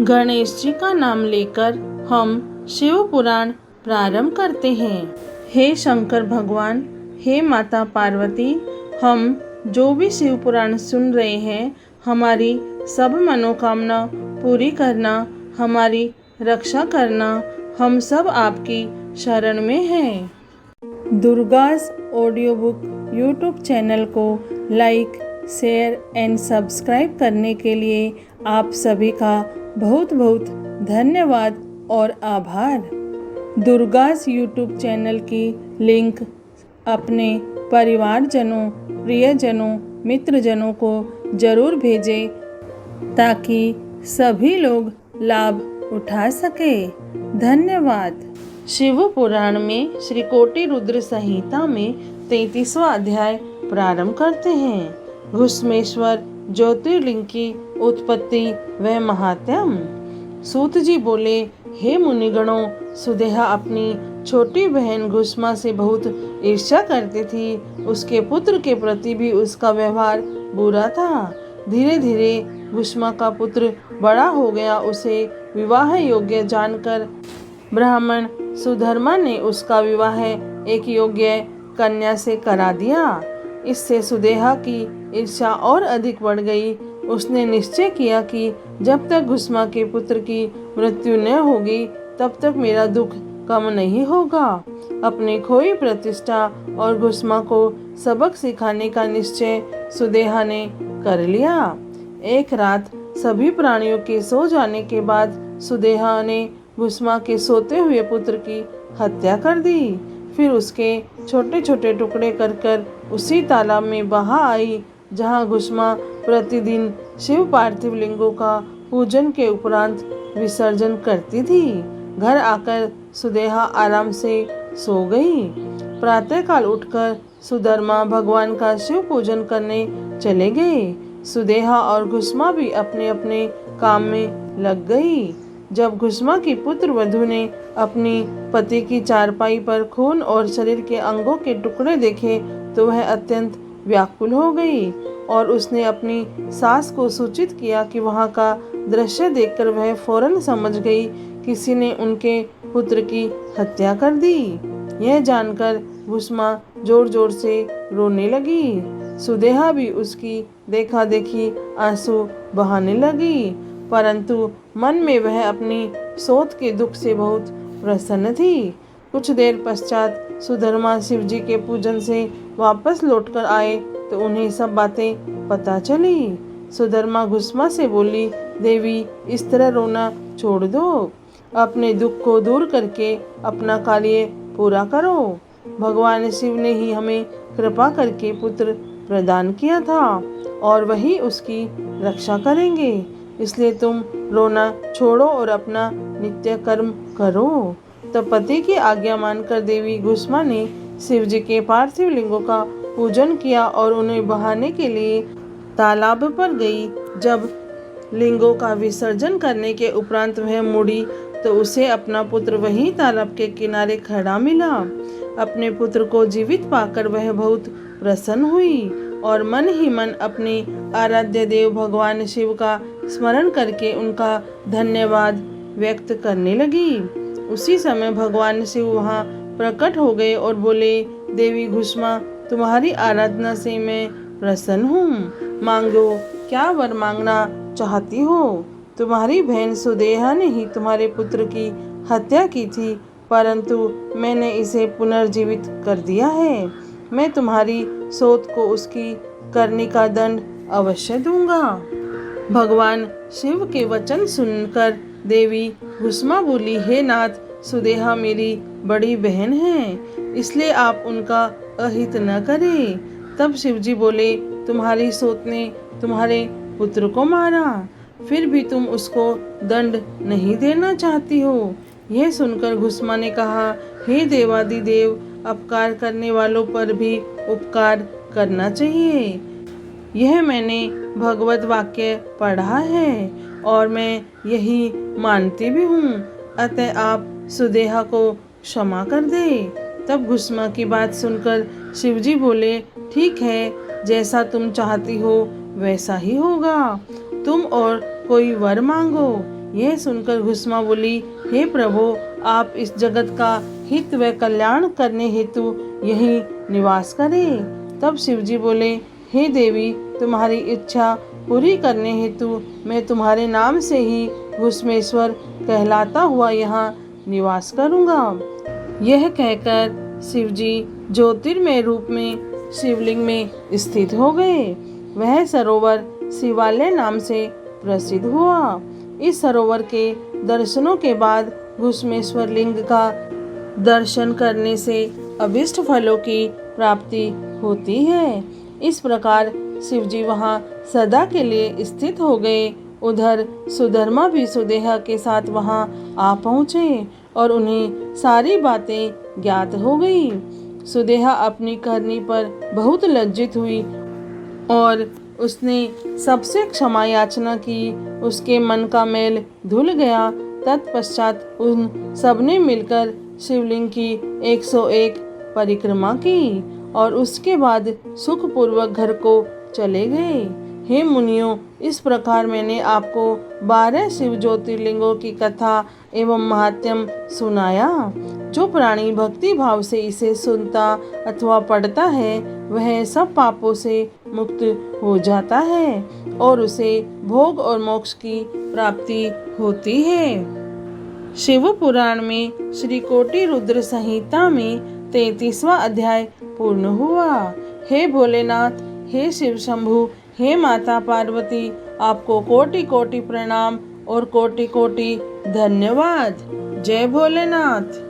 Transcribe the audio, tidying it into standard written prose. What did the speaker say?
गणेश जी का नाम लेकर हम शिव पुराण प्रारंभ करते हैं। हे शंकर भगवान, हे माता पार्वती, हम जो भी शिव पुराण सुन रहे हैं, हमारी सब मनोकामना पूरी करना, हमारी रक्षा करना, हम सब आपकी शरण में हैं। दुर्गास ऑडियो बुक यूट्यूब चैनल को लाइक, शेयर एंड सब्सक्राइब करने के लिए आप सभी का बहुत बहुत धन्यवाद और आभार। दुर्गास यूट्यूब चैनल की लिंक अपने परिवारजनों, प्रियजनों, मित्रजनों को जरूर भेजें ताकि सभी लोग लाभ उठा सके। धन्यवाद। शिव पुराण में श्री कोटि रुद्र संहिता में 33वां अध्याय प्रारंभ करते हैं। घुश्मेश्वर ज्योतिर्लिंग की उत्पत्ति व महात्म्य। सूत जी बोले, हे मुनिगणों, सुदेहा अपनी छोटी बहन घुश्मा से बहुत ईर्ष्या करती थी। उसके पुत्र के प्रति भी उसका व्यवहार बुरा था। धीरे धीरे घुश्मा का पुत्र बड़ा हो गया। उसे विवाह योग्य जानकर ब्राह्मण सुधर्मा ने उसका विवाह एक योग्य कन्या से करा दिया। इससे सुदेहा की ईर्ष्या और अधिक बढ़ गई। उसने निश्चय किया कि जब तक घुश्मा के पुत्र की मृत्यु न होगी तब तक मेरा दुख कम नहीं होगा। अपनी खोई प्रतिष्ठा और घुश्मा को सबक सिखाने का निश्चय सुदेहा ने कर लिया। एक रात सभी प्राणियों के सो जाने के बाद सुदेहा ने घुश्मा के सोते हुए पुत्र की हत्या कर दी। फिर उसके छोटे छोटे टुकड़े कर कर उसी तालाब में बहा आई जहाँ घुश्मा प्रतिदिन शिव पार्थिव लिंगों का पूजन के उपरांत विसर्जन करती थी। घर आकर सुदेहा आराम से सो गई। प्रातःकाल उठकर सुधर्मा भगवान का शिव पूजन करने चले गए। सुदेहा और घुश्मा भी अपने अपने काम में लग गई। जब घुश्मा की पुत्र वधू ने अपनी पति की चारपाई पर खून और शरीर के अंगों के टुकड़े देखे तो वह अत्यंत व्याकुल हो गई और उसने अपनी सास को सूचित किया कि वहाँ का दृश्य देखकर वह फौरन समझ गई किसी ने उनके पुत्र की हत्या कर दी। यह जानकर घुश्मा जोर जोर से रोने लगी। सुदेहा भी उसकी देखा देखी आंसू बहाने लगी, परंतु मन में वह अपनी सोच के दुख से बहुत प्रसन्न थी। कुछ देर पश्चात सुधर्मा शिव जी के पूजन से वापस लौटकर आए तो उन्हें सब बातें पता चली। सुधर्मा घुश्मा से बोली, देवी, इस तरह रोना छोड़ दो। अपने दुख को दूर करके अपना कार्य पूरा करो। भगवान शिव ने ही हमें कृपा करके पुत्र प्रदान किया था और वही उसकी रक्षा करेंगे। इसलिए तुम रोना छोड़ो और अपना नित्य कर्म करो। तब पति की आज्ञा मानकर देवी घुश्मा ने शिव जी के पार्थिव लिंगों का पूजन किया और उन्हें बहाने के लिए तालाब पर गई। जब लिंगों का विसर्जन करने के उपरांत वह मुड़ी तो उसे अपना पुत्र वहीं तालाब के किनारे खड़ा मिला। अपने पुत्र को जीवित पाकर वह बहुत प्रसन्न हुई और मन ही मन अपने आराध्य देव भगवान शिव का स्मरण करके उनका धन्यवाद व्यक्त करने लगी। उसी समय भगवान शिव वहाँ प्रकट हो गए और बोले, देवी घुश्मा, तुम्हारी आराधना से मैं प्रसन्न हूँ। मांगो, क्या वर मांगना चाहती हो? तुम्हारी बहन सुदेहा ने ही तुम्हारे पुत्र की हत्या की थी, परंतु मैंने इसे पुनर्जीवित कर दिया है। मैं तुम्हारी सोच को उसकी करने का दंड अवश्य दूंगा। भगवान शिव के वचन सुनकर देवी घुश्मा बोली, हे नाथ, सुदेहा मेरी बड़ी बहन है, इसलिए आप उनका अहित न करें। तब शिव जी बोले, तुम्हारी सोच ने तुम्हारे पुत्र को मारा, फिर भी तुम उसको दंड नहीं देना चाहती हो। यह सुनकर घुश्मा ने कहा, हे देवादिदेव, अपकार करने वालों पर भी उपकार करना चाहिए। यह मैंने भगवत वाक्य पढ़ा है और मैं यही मानती भी हूँ, अतः आप सुदेहा को क्षमा कर दे। तब घुश्मा की बात सुनकर शिवजी बोले, ठीक है, जैसा तुम चाहती हो वैसा ही होगा। तुम और कोई वर मांगो। यह सुनकर घुसमा बोली, हे प्रभु, आप इस जगत का हित व कल्याण करने हेतु यहीं निवास करें। तब शिवजी बोले, हे देवी, तुम्हारी इच्छा पूरी करने हेतु मैं तुम्हारे नाम से ही घुसमेश्वर कहलाता हुआ यहाँ निवास करूँगा। यह कहकर शिवजी ज्योतिर्मय रूप में शिवलिंग में स्थित हो गए। वह सरोवर शिवालय नाम से प्रसिद्ध हुआ। इस सरोवर के दर्शनों के बाद घुसमेश्वर लिंग का दर्शन करने से अभीष्ट फलों की प्राप्ति होती है। इस प्रकार शिवजी वहाँ सदा के लिए स्थित हो गए। उधर सुधर्मा भी सुदेहा के साथ वहाँ आ पहुँचे और उन्हें सारी बातें ज्ञात हो गई। सुदेहा अपनी करनी पर बहुत लज्जित हुई और उसने सबसे क्षमा याचना की। उसके मन का मैल धुल गया। तत्पश्चात उन सबने मिलकर शिवलिंग की 101 परिक्रमा की और उसके बाद सुखपूर्वक घर को चले गए। हे मुनियों, इस प्रकार मैंने आपको 12 शिव ज्योतिर्लिंगों की कथा एवं महात्म्य सुनाया। जो प्राणी भक्ति भाव से इसे सुनता अथवा पढ़ता है वह सब पापों से मुक्त हो जाता है और उसे भोग और मोक्ष की प्राप्ति होती है। शिव पुराण में श्री कोटि रुद्र संहिता में 33वां अध्याय पूर्ण हुआ। हे भोलेनाथ, हे शिव शंभु, हे माता पार्वती, आपको कोटि कोटि प्रणाम और कोटि कोटि धन्यवाद। जय भोलेनाथ।